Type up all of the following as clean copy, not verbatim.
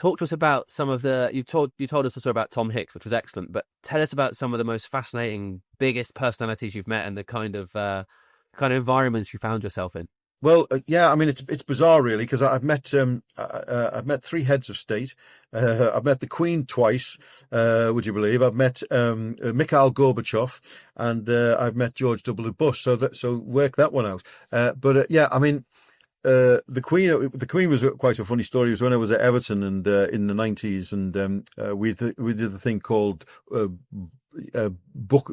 talk to us about some of the you told us a story about Tom Hicks, which was excellent, but tell us about some of the most fascinating, biggest personalities you've met and the kind of environments you found yourself in. Well, yeah, I mean it's bizarre really because I've met three heads of state. I've met the Queen twice. Would you believe? I've met Mikhail Gorbachev, and I've met George W. Bush. So work that one out. Yeah, I mean. The Queen was quite a funny story. It was when I was at Everton and in the 90s, and we did a thing called book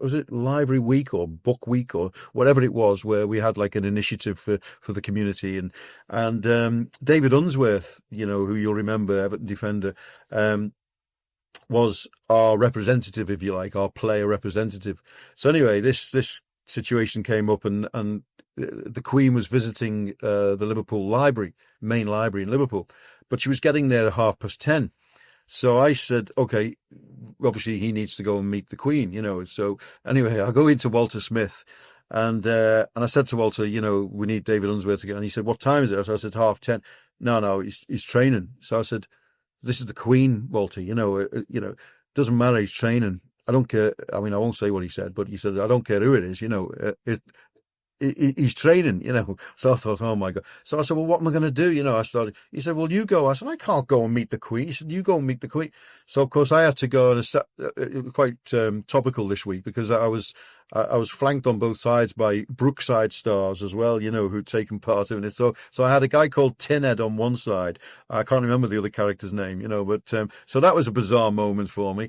was it Library Week or Book Week or whatever it was, where we had like an initiative for the community, and David Unsworth, who you'll remember, Everton defender, was our representative, if you like, our player representative. So anyway, this situation came up, and the Queen was visiting the Liverpool library, main library in Liverpool, but she was getting there at 10:30. So I said, okay, obviously he needs to go and meet the Queen, So anyway, I go into Walter Smith, and I said to Walter, we need David Unsworth to get, and he said, what time is it? So I said 10:30. No, he's training. So I said, this is the Queen, Walter. Doesn't matter. He's training. I don't care. I mean, I won't say what he said, but he said, I don't care who it is. He's training, So I thought, oh my God. So I said, well, what am I going to do? He said, well, you go. I said, I can't go and meet the Queen. He said, you go and meet the Queen. So of course I had to go, and it was quite topical this week because I was flanked on both sides by Brookside stars as well, who'd taken part in it. So I had a guy called Tinhead on one side. I can't remember the other character's name, but so that was a bizarre moment for me.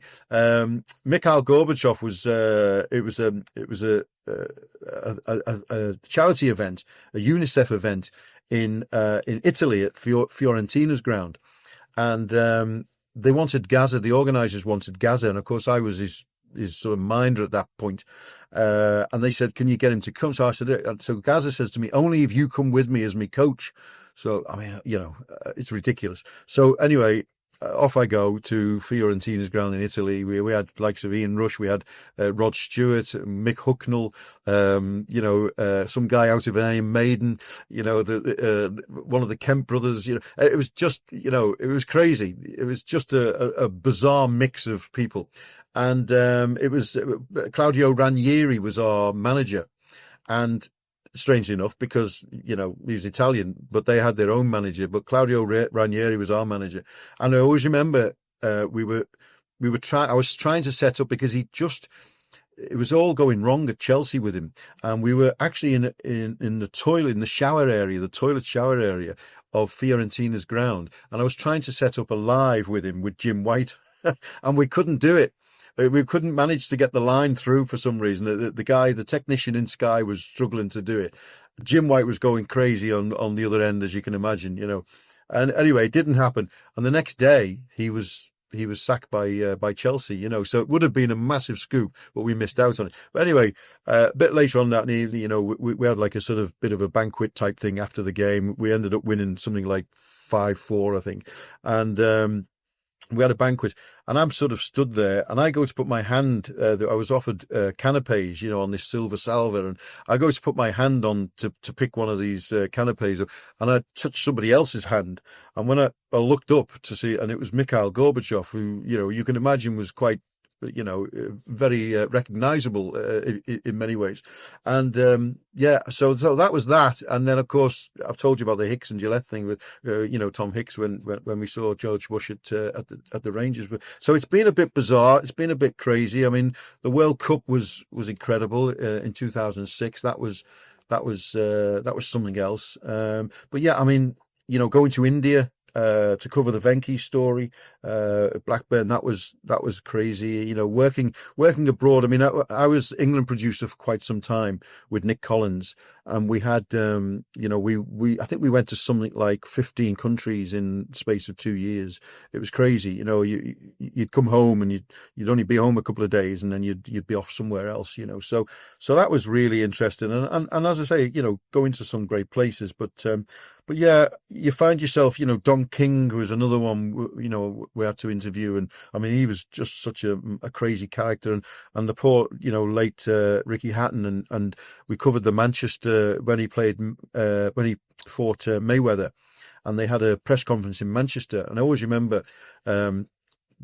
Mikhail Gorbachev was a charity event, a UNICEF event in Italy at Fiorentina's ground, and they wanted Gazza. The organisers wanted Gazza, and of course I was his sort of minder at that point. And they said, "Can you get him to come?" So I said, "So Gazza says to me, only if you come with me as my coach." So I mean, it's ridiculous. So anyway. Off I go to Fiorentina's ground in Italy. We had likes of Ian Rush, we had Rod Stewart, Mick Hucknall, some guy out of Iron Maiden, one of the Kemp brothers. It was just, it was crazy. It was just a bizarre mix of people, and it was Claudio Ranieri was our manager, and strangely enough, because he was Italian, but they had their own manager. But Claudio Ranieri was our manager, and I always remember I was trying to set up because it was all going wrong at Chelsea with him, and we were actually in the toilet, in the shower area, the toilet shower area of Fiorentina's ground, and I was trying to set up a live with him with Jim White, and we couldn't do it. We couldn't manage to get the line through for some reason. The technician in Sky was struggling to do it. Jim White was going crazy on the other end, as you can imagine, And anyway, it didn't happen. And the next day, he was sacked by Chelsea, So it would have been a massive scoop, but we missed out on it. But anyway, a bit later on that evening, we had like a sort of bit of a banquet type thing after the game. We ended up winning something like 5-4, I think, and we had a banquet, and I'm sort of stood there, and I go to put my hand, I was offered canapes, on this silver salver, and I go to put my hand on to pick one of these canapes, and I touched somebody else's hand, and when I looked up to see, and it was Mikhail Gorbachev, who, you can imagine was quite, very recognizable in many ways. And so that was that. And then, of course, I've told you about the Hicks and Gillette thing with, Tom Hicks when we saw George Bush at the Rangers. So it's been a bit bizarre. It's been a bit crazy. I mean, the World Cup was incredible in 2006. That was something else. But yeah, I mean, going to India, to cover the Venki story, Blackburn, that was crazy. Working abroad. I mean, I was England producer for quite some time with Nick Collins, and we had, I think we went to something like 15 countries in the space of 2 years. It was crazy. You'd come home and you'd only be home a couple of days, and then you'd be off somewhere else. So that was really interesting. And as I say, going to some great places, but but yeah, you find yourself, Don King was another one, we had to interview. And I mean, he was just such a crazy character. And the poor, late Ricky Hatton. And we covered the Manchester when he fought Mayweather. And they had a press conference in Manchester. And I always remember there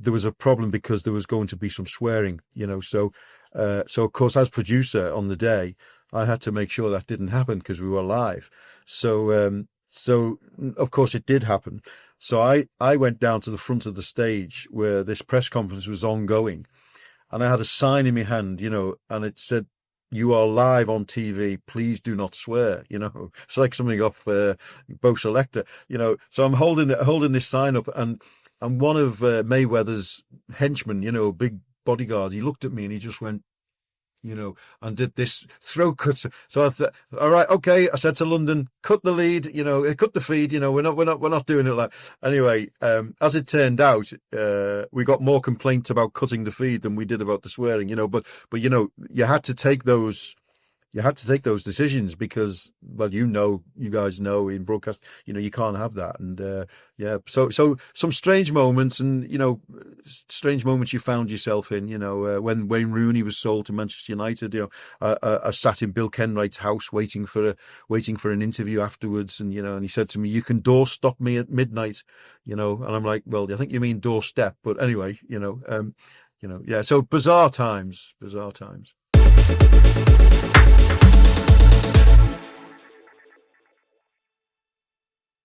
was a problem because there was going to be some swearing, So of course, as producer on the day, I had to make sure that didn't happen because we were live. So of course it did happen. So I went down to the front of the stage where this press conference was ongoing, and I had a sign in my hand, and it said, "You are live on TV. Please do not swear." It's like something off Bo Selector, So I'm holding this sign up, and one of Mayweather's henchmen, big bodyguard, he looked at me and he just went, and did this throat cut. So I thought, all right, okay. I said to London, cut the lead, cut the feed. We're not doing it like. Anyway, as it turned out, we got more complaints about cutting the feed than we did about the swearing. But you had to take those. You had to take those decisions because, well, you guys know in broadcast, you can't have that. And, so some strange moments and, strange moments you found yourself in, when Wayne Rooney was sold to Manchester United, I sat in Bill Kenwright's house waiting for an interview afterwards. And, and he said to me, "You can doorstop me at midnight," and I'm like, "Well, I think you mean doorstep." But anyway, so bizarre times.